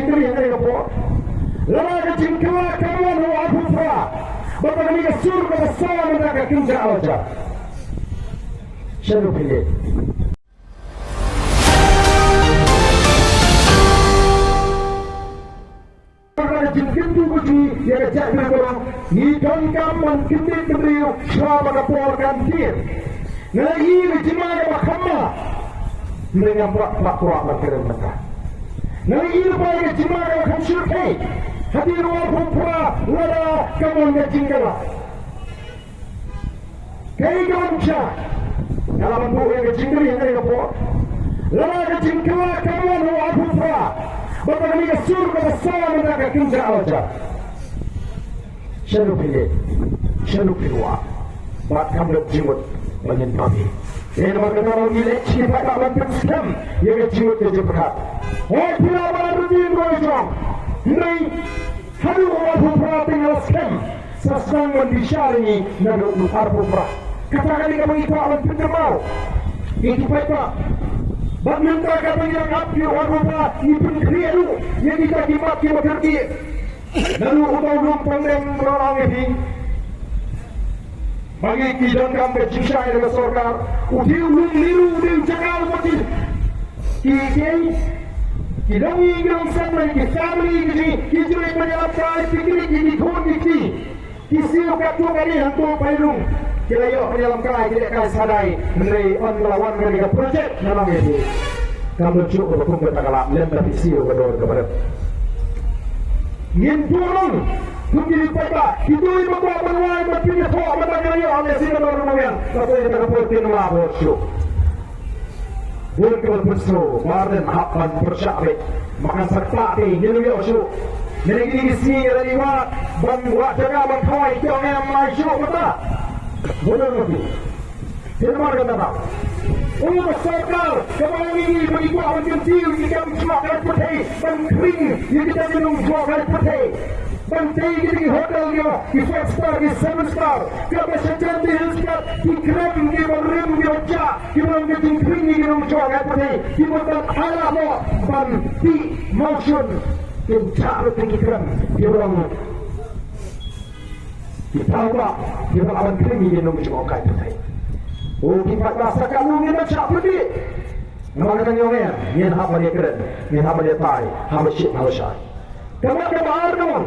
jingkri yang ada po. Lama ke jingkla kawan ho aku pra. Bapak kami ke sur ke besar mereka kinja aja. Shalom pilih. Jingkri tu kuci yang cak berkorong. Ni don kaman kini keberiu selama kapal kantin. Nalagi berjemaah berkama. Mereka berak-berak berkirim mereka. Nalagi berjemaah berjemaah berkamsyurkai. Hadir walaupun pura lada kaman berjingkala. Kaya kaman syak. Dalam bentuk yang berjingkri yang ada kapal. Lada berjingkala kaman walaupun pura. Bapak kami ke sur ke besar mereka kinja aja. Shalom pilih. Shalom pilih. Buat kamu jimut banyak kami. Ini maka orang gila cipta kawan Islam yang jimut kejepat. Oh tidak malah berdiri berjuang. Ini halu orang pura tinggal Islam. Sasang mendisari nabi arbu pura. Katakan kamu itu alam pendermau. Itu baiklah. Bagaimana kata yang api orang pura ini krialu yang kita dimaki bekerja. Lalu utang pandang orang ini. Bagi kidan kami cincai dengan sorkar, udiu liru udiu cakal mati. Kidan ingin sama ki family ki kijuri menjalan prai pikir ki thon ki kisiu katu kali hantu pailung. Kira yo menjalan prai tidak kali sadai menai on lawan mereka project nama ini. Kamu cukup hukum bertakalak lembah kisiu kedor kepada. Ngin turun. Mungkin kita itu ibu bapa menuai berpindah tua bertanya yo oleh sini orang orang tapi kita keportin melabur syuk. Bukan berpesu, warden hapan bersyarik makan serta ni nilu yo syuk. Negeri ini sini ada lima bangwa jaga bangkawai tiang yang mai syuk betul. Boleh lebih. Firman kata tak. Oh serkar kembali ini begitu awak kecil kita mencuakkan putih dan kering yang kita minum mencuakkan putih. Penting di hotel dia, di 5 star, di 7 star. Kalau sejarah di Hilskat, di krem, di berim, di ojak, di berim, di jingkring, di berim, apa ni? Di berim, halah mo, ban, di motion, di cara tinggi krem, di berim. Di tawa, di berim awan krem, di berim, apa ni? Oh, kita rasa kamu ni macam apa ni? Nama kata ni orang, ni apa dia keren, ni apa dia tai, apa shit, apa shy. Kamu Arnold.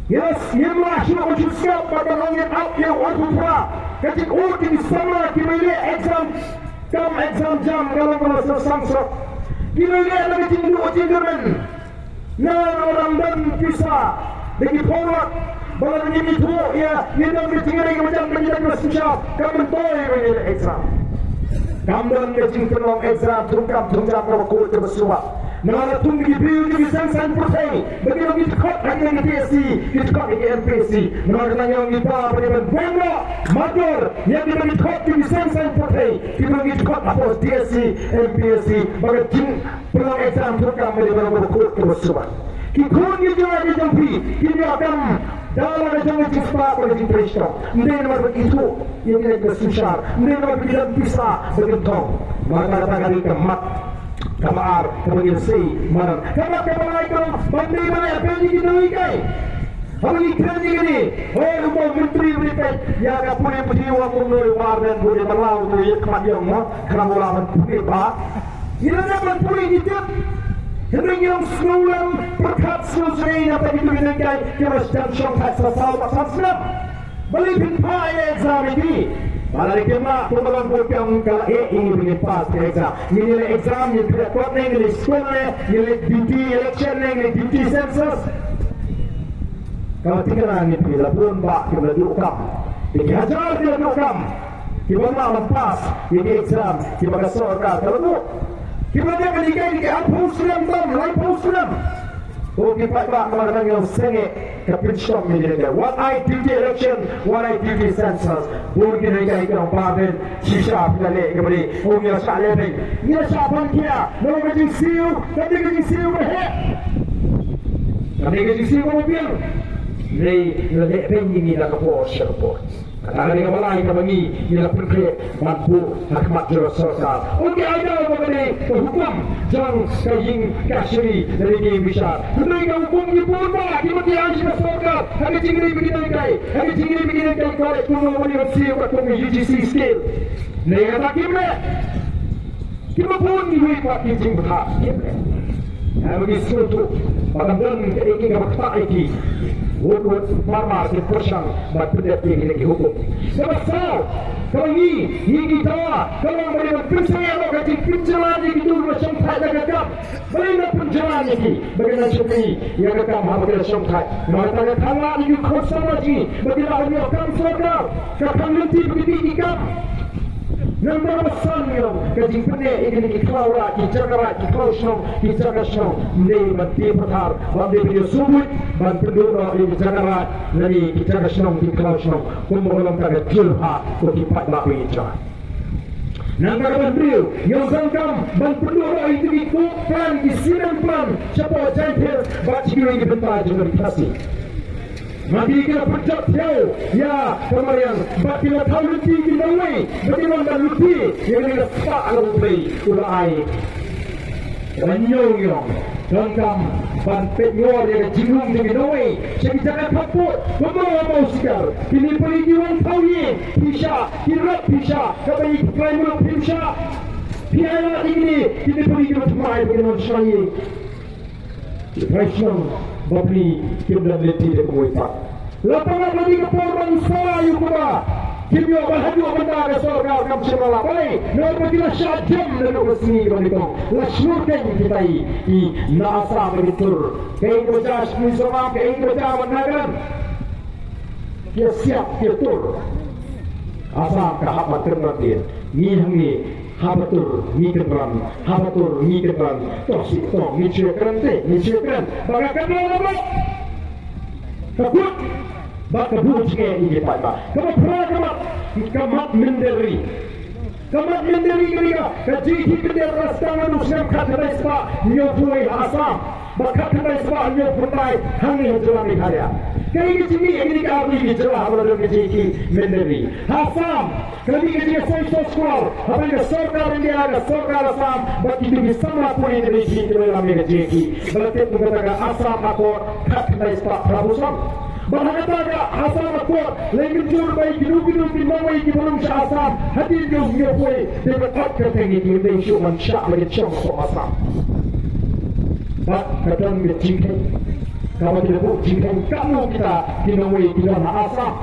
Yes, yang masih wujud siap pada langit up yang waktu pura. Ketika di sana kita lihat exam, jam dalam bahasa Sansok. Kita lihat lagi tinggi ujian geran. Orang dan bisa bagi polak. Balan ini tu ya, yang bertinggal lagi macam menjadi bersiap. Kamu toy menjadi exam. Kamu dan kecing penolong exam tungkap kalau kau terbersuap. Mengalah tunggu di biru di sansan putih. Bagi lagi tekot lagi di PSC, tekot lagi MPC. Mengalah tanya lagi apa dengan benda motor yang dibagi tekot di sansan putih. Dibagi tekot apa DSC, MPSC. Bagi jing pelang exam terkam menjadi berkut tersubat. Kikun kita lagi jampi, kita akan dalam jangan jumpa pada jing Krishna. Mungkin nomor begitu yang kita bersusar. Mungkin nomor tidak bisa bergentong. Maka katakan kemat. Kamar, kemudian si, mana? Kamar itu, bandai mana? Apa yang kita ikai? Apa yang kita ini? Oh, lupa menteri berita. Ya, apa yang berjiwa mengenai warden boleh berlalu tu ya kematian mo, kerana ulama putih bah. Ini nak putih itu. Hendak yang sekolah perkat selesai apa itu ikai? Kita sedang syok selesai pasal senam. Beli pintar exam ini. Malah dikena pembalan yang kalau ini begini pas ke exam. Nilai exam yang tidak kuat nilai sekolah, nilai duty election, nilai duty census. Kalau tinggal angin bila pun bak kita dukam, dihajar kita dukam. Kita malam pas ini exam kita kesorkan kalau tu kita dia berikan di hapus dalam hapus dalam. Oh kita bak malam yang sengit kepenshop menjadi. What I duty election, what I duty census. Mungkin mereka ikan panen sisa pilih kembali. Oh dia salah ni. Dia siapa dia? Nama kecil siu, tapi kecil siu berhak. Tapi kecil siu mobil. Ni lebih tinggi ni nak kapor. Katakan dengan malai kabangi ialah perkara mampu hakmat Rasulullah. Okey ada mengenai hukum jang kaying kasri dari ini bisa. Mengenai hukum di purba di mati aja Rasulullah. Hari cingri begini kai. Hari cingri begini kai kau kuno universiti atau UGC skill. Nega tak kimle. Kita pun dihui pak cing berhak kimle. Bagi sesuatu padahal ini kemakta iki. Word marmar ke persang mat pendet yang ini hukum. Sebab kalau ini tawa kalau mereka percaya lo kecil penjalan ini tu macam tak ada kekam. Mereka penjalan ini bagaimana seperti yang kekam apa kita somkai. Mereka kata ini khosam lagi bagaimana ini akan serta kekam nanti begitu ikam. Nampak besar yang kecil pendek ini diklau lagi jaga song ini mati perhar mati video subut ban penduduk ini jaga dari jaga song diklau song kumpulan pada julha kukipat bagi jaga. Nampak beliau yang sangkam ban penduduk itu dikumpulkan di sinan plan siapa jahil baca ini bentar juga dikasih. Mati kita pencet jauh, ya kemarin. Bagaimana tahu luti kita wei, bagaimana luti yang kita sepak alam play ulai. Menyong, tentang ban penyor yang jingung dengan wei. Jadi jangan kaput, membawa sikar. Kini pergi orang tahu ye, pisah, kirap pisah, kapai klaim pisah. Piala ini, kini pergi orang semai bagaimana saya. Depression. Bapli kita leti de kuipat. Lapangan lagi ke korban saya juga. Kimio berhadu benda ke surga kam semula. Baik, nomor kita syajam dan resmi begitu. Lasyurkan kita i nasa begitu. Kain bejas misra, kain bejas menagan. Dia siap dia tur. Asal kahap ternatin. Ni hangi habatur ni keberan toksik to ni cekran bagakan lama takut baka buce ini pada kamat menderi kiriga kaji hikdir rastangan usam khatrai spa nyo tuai asam baka khatrai spa nyo putai hangi jalan karya kaya ini ini kami bicara habalah kaji menderi asam kalau dia social squad, apa yang sorkar India ada sorkar Assam, bagi itu bisa melakukan ini di dalam negeri. Berarti mengatakan Assam aku kat dari Pak Prabu Sam. Bahkan Assam aku lagi jujur baik hidup di mana ini belum Assam. Hadir juga boleh dapat kerja ini di Indonesia mansyak lagi cuma Assam. Pak kadang kita jingkai, kalau kita buat jingkai kamu kita dinawai di dalam Assam.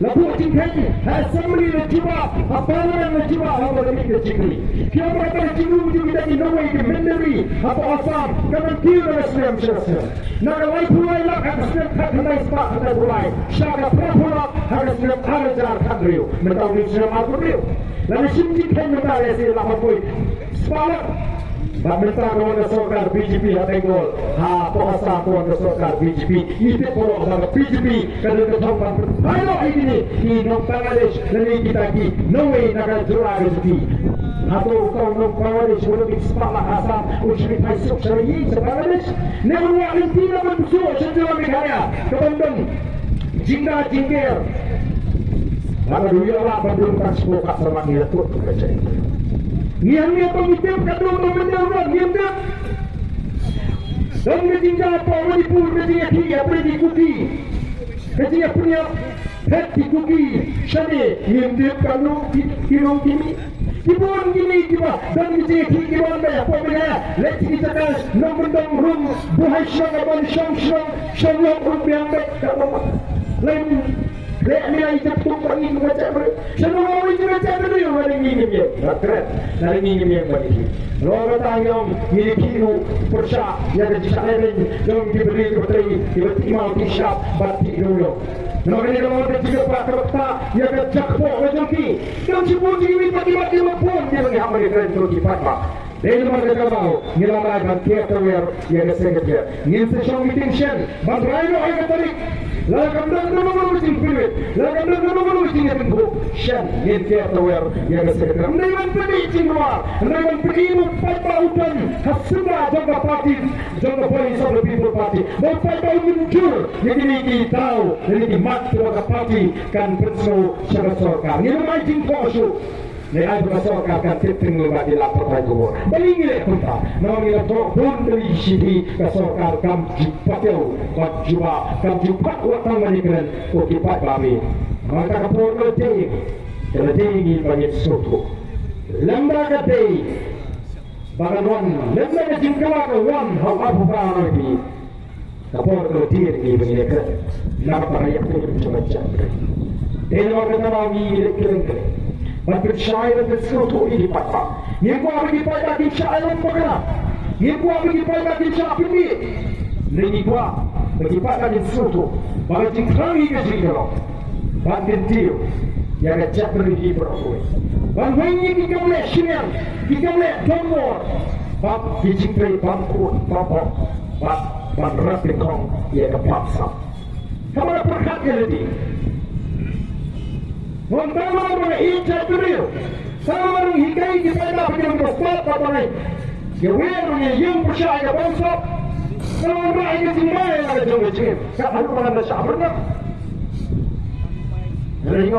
Lalu jingkai, assembly lejiba, apa yang lejiba, apa yang kita jingkai. Kita berapa jingkai kita dinawai di Menderi, apa Assam, karena kita Muslim selesai. Nakalai pulai lah, harus kita kena ispat kita pulai. Syaka pulak harus kita kena kadriu, mereka Muslim aku beliau. Lalu jingkai mereka yang lama pun, sepalah. Bagaimana kalau sorkar BJP ada gol, puasa kalau sorkar BJP itu kalau ada BJP kalau ketampan, ayo ini nong Bangladesh nanti kita ki nongwe naga jurah rezeki, atau kau nong Bangladesh boleh disepaklah asam uji paisuk syari'i Bangladesh, namun yang tidak bersuah sejauh Meghalaya, kebandang jingga, mana dulu lah bandung kan sepuluh kat sama dia tu baca. Yang ni pengitip kadang mendengar ngendap. Dan ketika apa Manipur ketika dia pergi kuki. Ketika punya hati kuki shane ngendap kadang kirong kimi. Kibon gini kiba dan ketika kibon banyak pemilihan. Let's kita kan nombor rum buhay syang abang syang yang baik lain. Lek ni itu tu pergi membaca ber. Semua orang itu baca ber yang ada ini dia. Betul. Dari ini yang bagi. Lalu tayang ini kinu persya yang disampaikan yang diberi kepada tiba-tiba disap batik dulu. Lalu ini kalau ada juga pak yang kecak pok macam ni. Kalau sebut ini tiba-tiba pun dia bagi hamil keren terus dipakai. Dari mana kita tahu? Nilai kan tiap tahun yang kesengket dia. Ni sesuatu meeting shen. Bagaimana orang katarik? lakam dan nama cing pilih lakam dan nama cing yang bu shan yen ke tower yang sekitar neman pedi cing luar neman pedi mu pai udan hasba jaga parti jaga polis of the people party mau pai muncul yang ini tahu ini mat jaga parti kan penso syarat sorkar ni mai cing kosu Nei ai professor ka kan tipping ba di lapor pai go. Balingi le kunta. No mi la to don dari sini ka sorkar kam jipateu ba jiwa kam jipat watang mani keren ko kipat ba mi. Maka ka por ko te. Kala te ngi banyak soto. Lamba ka te. Baganon, lamba ka jingkawa ka wan hau apu ba no bi. Ka por ko te ngi banyak keren. Lamba pa ya ko macam-macam. Teno ka na mi le keren. Bagi syairan tersebut ini patah. Yang gua bagi patah di syairan pernah. Yang gua bagi patah di syairan ini. Ini gua bagi patah di tersebut. Bagi jingkang ini jingkang. Bagi dia yang ajak beri berapa. Bagi ini kita boleh sinyal, kita boleh domor. Bagi jingkang bangkut bapa. Bagi rapikong ia kepaksa. Kamu perhatikan lagi. Wantama mga hijab dulu, sama orang hikai kita dah punya berbuat apa ni? Jauh punya yang percaya bangsa, kalau orang ini tinggal ada jauh jauh, tak ada orang dah sabarnya. Jadi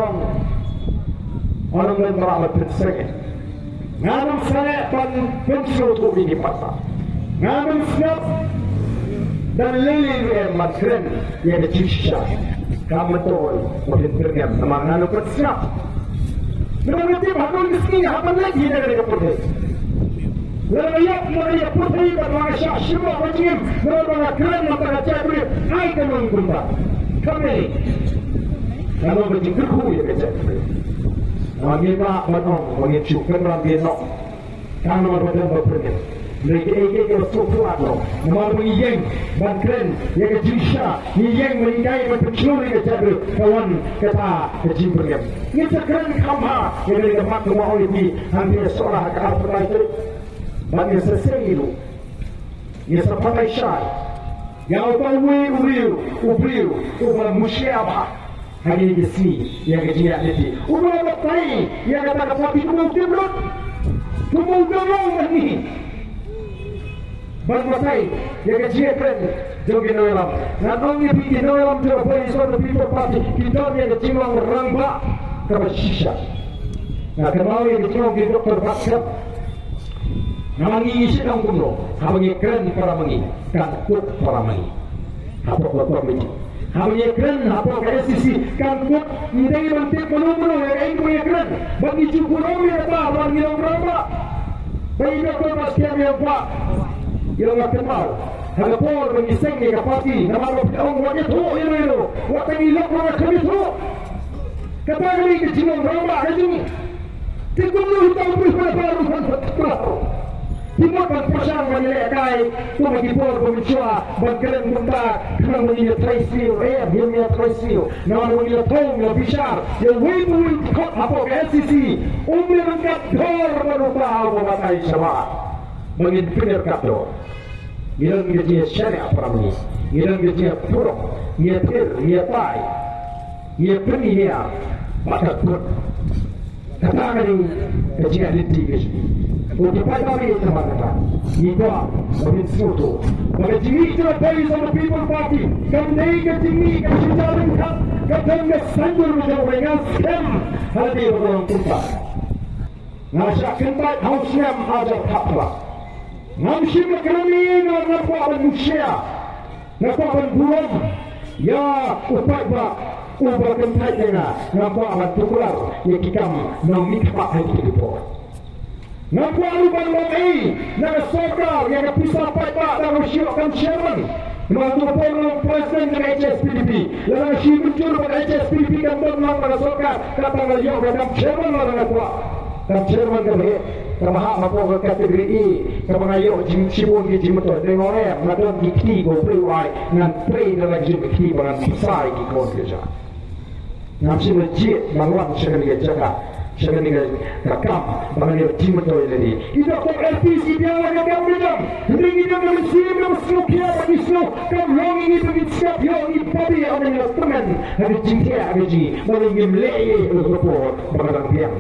orang lain merawat bersegel, nganam sana pan pensiun tu ini patah, nganam snap dan lelaki yang makren yang dicisah. Kamu tahu, mungkin ternyata teman lalu bersiap. Menurut dia, bahkan kesini apa lagi dari kapur? Layak putih berwarna syah wajib berwarna keren mata cahaya akan menggunakan. Kami, kalau berjingkir kuih kecil. Wangi tak menong, wangi cukup ramai nok. Kamu berada berpergian. Mereka kalau sukuat lo, nama mengieng, bangkren, yang kejisah, mengieng meninggai berpencuri kejar kawan kata kejimbernya. Ini sekarang kamha yang mereka mak rumah ini hampir seolah akal perlahan. Bagi selesai itu, ini sepakai syar. Yang ubriu, musyaabah. Hari ini sini yang kejian ini. Ubah batai yang kata tapi mungkin belum, mungkin ni. Bagai yang kecil keren jogi noelam. Nanti pergi noelam tu apa isu tu people party kita yang kecil orang bak kebersisah. Nah kenal yang kecil kita doktor bakar. Nangi isi dalam kumlo. Habang keren para mengi, kan kut para mengi. Apa doktor mengi. Habang keren apa KSCC kan kut. Ini mantik menumbuh yang ini keren. Bagi cukup orang apa orang yang berapa. Bagi doktor baskian yang pak. Yang nak kenal, hagapor mengiseng ni kapati, nama orang wajah tu ini, waktu ilok orang kami tu, kata kami kecilong ramah kecil, tikung lu tahu berapa rupiah berapa, timur kan pasang menilai kai, tu bagi por pemicua, bangkeren muntah, kerana menilai traisiu, dia traisiu, nama menilai tong, yang besar, yang wibul kok apa KSCC, angkat dor berupa apa batai sama. Mengintipir kapro, ilang gajinya syariah perami, ilang gajinya purok, nyetir, nyetai, nyepeninya, bakat pun. Katakan ini gajinya litigasi. Untuk pada hari teman kata, iba mungkin suatu. Bagi jimi kita bagi sama people party, kami gajinya gaji jalan kap, katanya sanjur menjauh dengan scam hati orang kita. Nasihat kental hausnya ajar kapla. Namshim kami nampak manusia, nampak bulan, ya upai ba, ubah kentai dengan nampak tukular, ya kita nampak hati itu. Nampak ubah lagi, nama sokar yang pisah pai ba, nama siapkan chairman, nama pun presiden dengan HSPDP, lalu si muncul pada HSPDP kan berulang pada sokar, kata dia orang chairman orang apa, dan chairman kami. Kemahak apa kategori ini, kemahayok jim cibun di jim tu, dengan orang macam dikti go play dengan play dalam jim dikti dengan pisai di kau kerja. Nampak masjid bangun sekarang dia jaga, sekarang dia rakam, bangun dia jim tu jadi. Kita kau LPC dia orang yang berjam, ringi dia mesti mesti kia bagi slow, kam long ini bagi siap yang ini babi orang yang teman hari cinta hari melingim lei report mengenang biang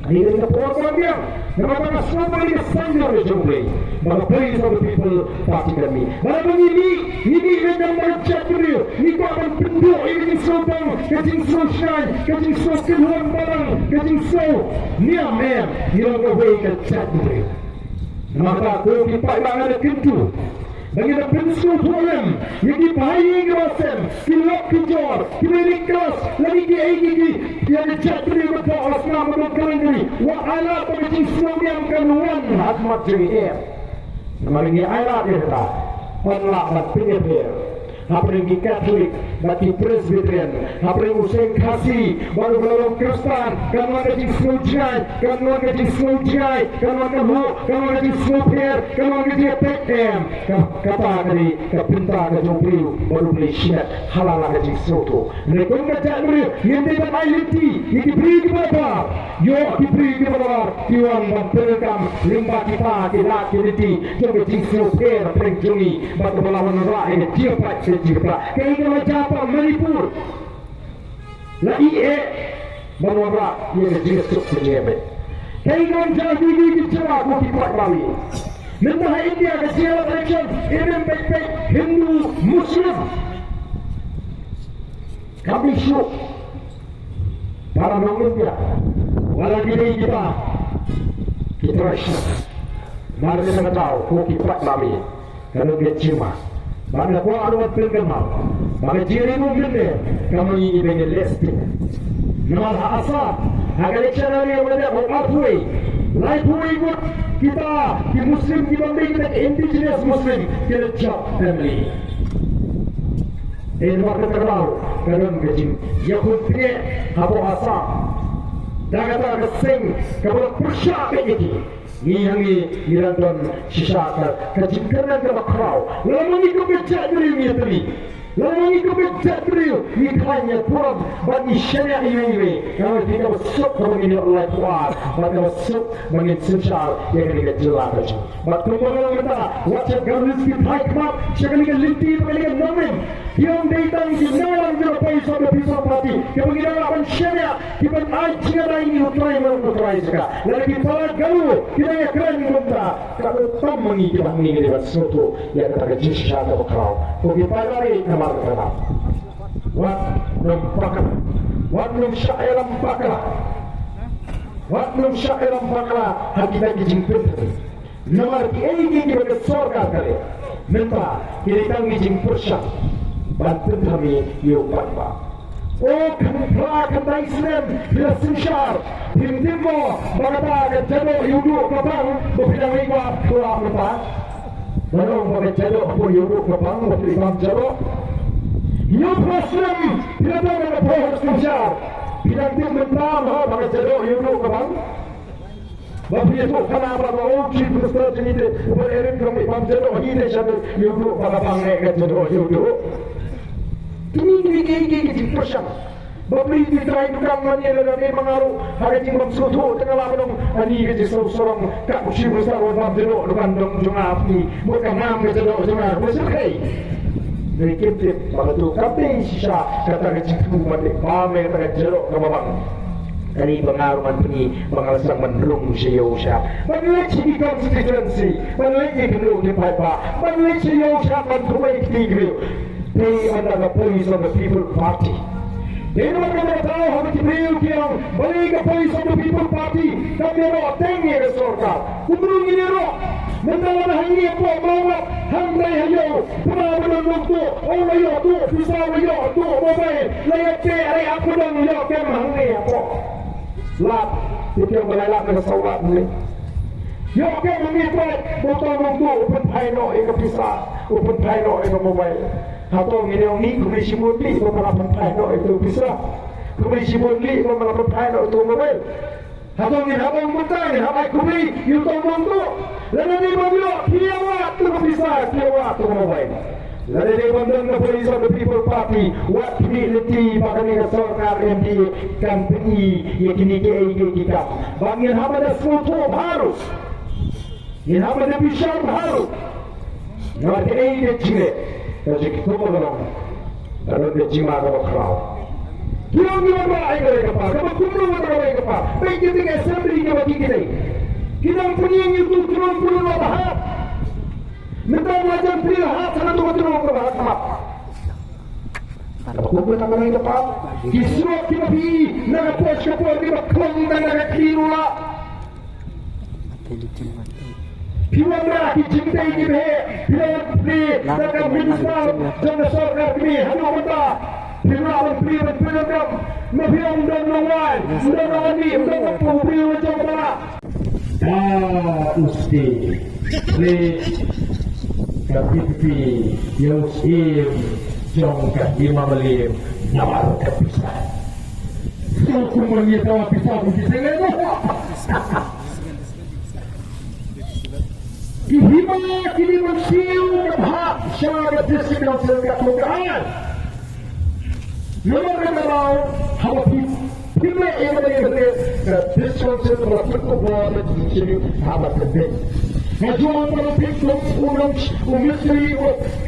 ini report mengenang biang nama semua ini sanjur jumlah mana praise of the people party kami mana ini yang macam ini kau akan penduk ini sultan kecing sultan kecing sultan keluar barang kecing sul niam ni orang kau kecak maka kau kipai bangan kentu bagi the principal problem yang dipakai kerasem kilok kijor kimerik keras lagi ki yang jatuh di bawah asma menukar ini wa ala pemecing yang keluar azmat jadi nama ini ayat dia kata Allah berpikir apa yang Katolik, bagi Presbyterian, apa yang Usain Kasih, baru Kristen, kamu kecil selujai, kamu kecil selujai, kamu kecil selupir, kamu kecil PKM, kata tadi, kepintar kejumpiu, baru beli syiat, halal kecil soto. Mereka ngajak mereka, yang tidak identiti, yang diberi kepada, diberi kepada, Tuhan dan perekam, limbah kita, identiti, yang kecil selupir, perjungi, batu melawan rakyat, dia pasti jika kaya macam Manipur la IE menolak ia jelasuk penyebab kaya macam ini dicewa aku dibuat bali mentah India kecil election ini baik-baik Hindu Muslim kami syuk para orang India walau diri kita rasyat mari kita tahu aku dibuat bali kalau dia cuma Mana kau ada waktu kenal, mana jiri mungkin kamu ini dengan lesti. Nama asal, agar channel yang ada berarti, live ikut kita di Muslim dibanding dengan indigenous Muslim kita job family. Ini waktu kenal, kerana kecil, Yahud pria, apa asal, dah kata kesing, kamu persyak ini. Ni yang ni dan sisa kejimkanan ke bakrau. Lama ni kau becak diri ni tadi. Lama ni kau becak diri. Ni hanya kurang bagi syariah ini. Kalau kita masuk kalau ini Allah Tuhan, maka masuk bagi sosial yang kita jelas. Maka kalau kita wajib garis kita hikmat, sekali kita linti, sekali kita namin. Yang datang di dalam jerapai sampai pisau parti. Kita kita lawan syariah, kita aji ada ini utrai sekarang. Lalu kita galu, kita yang keren kita. Kalau tamu ni kita mengingat sesuatu yang kita kecil syariah berkerau. Kita lari nama kita. Wadnum syairam pakla hakita kijingpit. Nomor ini kita sorga kali. Minta kita ngijing persyak. Bantu kami yupat pak. Oh kentla kenta Islam bila sinsyar. Timtimbo bagata kejado yudu kapang bapidang iwa kurang lepas. Barang bagai jado pun yudu kapang bapidang jado. Yuk Muslim bila tahu ada pohon sinsyar. Bila tim mentam bagai jado yudu kapang. Bapak itu kenapa bawa uji besar jenis bererin kami pamjado ini satu yudu pada pangai kejado yudu. Ini persang. Bapli di try tukang mani lagi mengaruh hari ini mamsutu tengah lamun ani ke seorang kak usi besar orang jero depan dong jungap ni bukan nam ke jero jungap besar kai. Dari kiptip batu kaping sisa kata ke ciku mati pame kata jero ke babang. Kali pengaruh mani mengalasang menrung siyosa. Manlek si constituency, manlek ni kenu di paipa, manlek siyosa mantuai tigre. They are the police of the people party. They don't know how to deal kiang. Balik the police of the people party. Kami ro tengi ke sorkar. Kumrung ini ro. Mendalam hangi apa bawa handai hayo. Pernah waktu. Oh layo tu, pisau layo tu, mobile. Layak ke hari aku dong layo ke hangi apa. Lap, itu yang melelak dengan sawat ni. Yo ke hangi apa? Botol waktu. Open paino eka pisau. Open paino eka mobile. Atau ini orang ni kumisi mudi memelapan paino itu bisa kumisi mudi memelapan paino itu mobil atau ini apa yang betul ni apa kumi itu montu lalu ni mobil kiawat tu bisa kiawat tu mobil lalu ni bandar the police of the people party what community bahkan ini sorkar MD company yang kini kita bangin apa ada sesuatu baru ini apa ada bisyar baru nanti ini cile. Jadi kita berdoa. Kalau dia cima kalau kerau. Kira-kira berapa yang mereka pak? Kalau kumpulan mereka mereka pak. Baik kita ke assembly ke bagi kita. Kita punya itu turun bahas. Minta belajar bahas sana turun bahas apa? Kalau kumpulan mereka pak. Kisah kita bi, naga pos kapor kita kong dan naga kirula. Piwan na kijimtay gibi, piwan pri, naga minisal, jangan sorgar kami, hanya kita. Piwan pri, piwan mafiang dan nawal, dan nawani, dan napuri macam mana? Usti, pri, kapipi, yosim, jong kahima malim, nawar kapisan. So kumanya tawa pisah pisah lagi. Kihima kini bersiu berhak syarat disiplin keluargaan. Nomor berapa? Hawa kini yang berada disiplin keluargaan disiplin hawa terbaik. Najuan berpikir umistri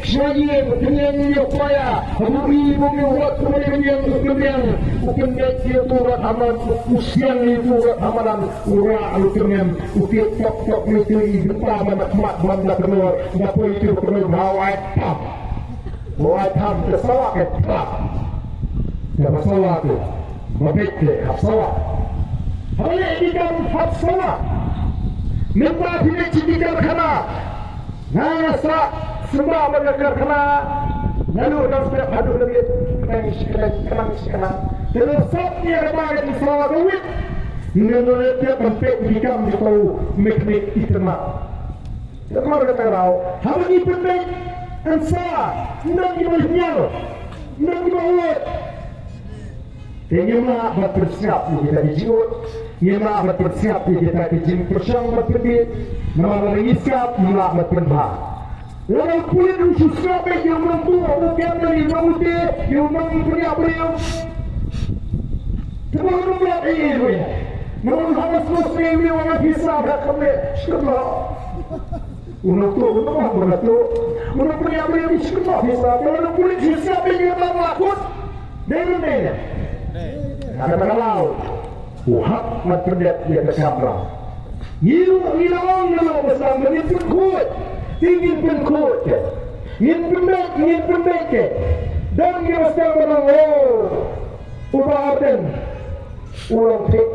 syai'in dengan upaya bumi buat kemudian bukan dia turat aman usian itu amalan ura alukemen ukir tok itu ibuta mak banda keluar dapat itu keluar bawa tam pesawat ketak dan pesawat itu mabete pesawat hari ini kan pesawat minta tidak cintikan kena nasa semua mereka kena lalu dan sudah padu lebih kena terus sabnya kemarin Islam duit Indonesia tempat dikam di tahu meknik itma kemarin kata rau hari ini penting ansa nak dimulai nak dimulai Tengoklah bersiap kita dijiut, nyemak bersiap kita dijim persang berbit, nama mengisap nyemak berbah. Lalu kulit ususnya yang mampu, bukan dari mampu yang mampu punya beliau. Terlalu berat ini, namun harus muslim yang orang bisa berkembang. Sekarang, untuk punya beliau sekarang bisa. Kalau kulit ususnya yang mampu lakut, dengan ada kalau hak matredat dia kesabra ngilong nama besar menipun kuat tinggi pun kuat ngin pembek dan ngerasa menang ubah aden ulang tik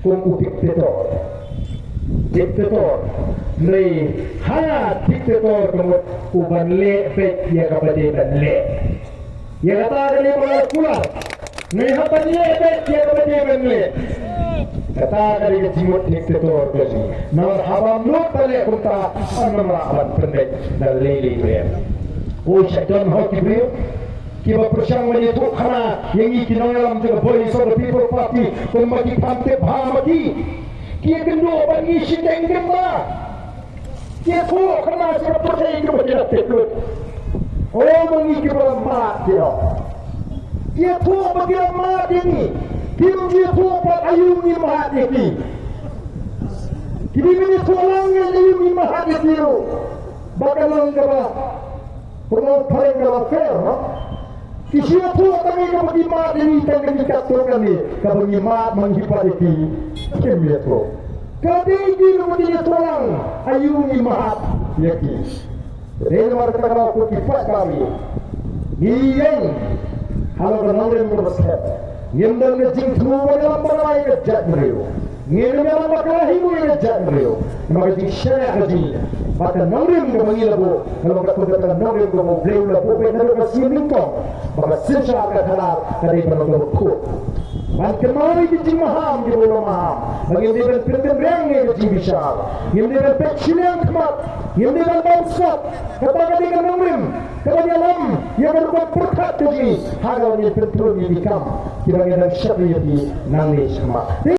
kumpu diktator ni hanya diktator kemudian uban le pek dia kepada dan le dia kata ada lima pulang नहीं होता नहीं है क्या बच्चे बनले kata dari jimut diktator kasi nawar habam not pale kunta annamra aban pendek dan lele brem o syaitan hoti brem kiba persang mani tu khana yang ikinolam te boy so the people party pembagi pante bhamati kia kendo bagi siteng gemba kia tu khana sa percaya ke bajet tekut o mangi kiba mat dia dia tua bagi mat ini kim dia tua buat ayungi mahat ini kini ini tulang yang ayungi mahat ini bakalan kaba pernah paling kaba fair kisi tua kami bagi mat ini tanggung jatuh kami bagi mat menghipat ini kim dia tua kadi ini bagi tulang ayungi mahat yakin jadi mereka kalau kipat kami ini kalau kenalin bersih, nyendang ngejing semua dalam berlai ngejat mereka, nyendang dalam berkelahi ngejat mereka, maka jing syariah ngejing, maka kenalin kemanggil aku, kalau kata kenalin aku mau beli lah, bukan kalau kasih lingkong, maka sensar katalah kadai menolak kod, dan kenalin ngejing maham, dia boleh maham, bagi dia berpendam rang ngejing besar, nyendang berpecilian kemat, nyendang bangsat, kata dia kenalin. Kalau dalam yang berbuat perkat tadi, hal yang betul dikam, kira-kira syariah di nangis mak.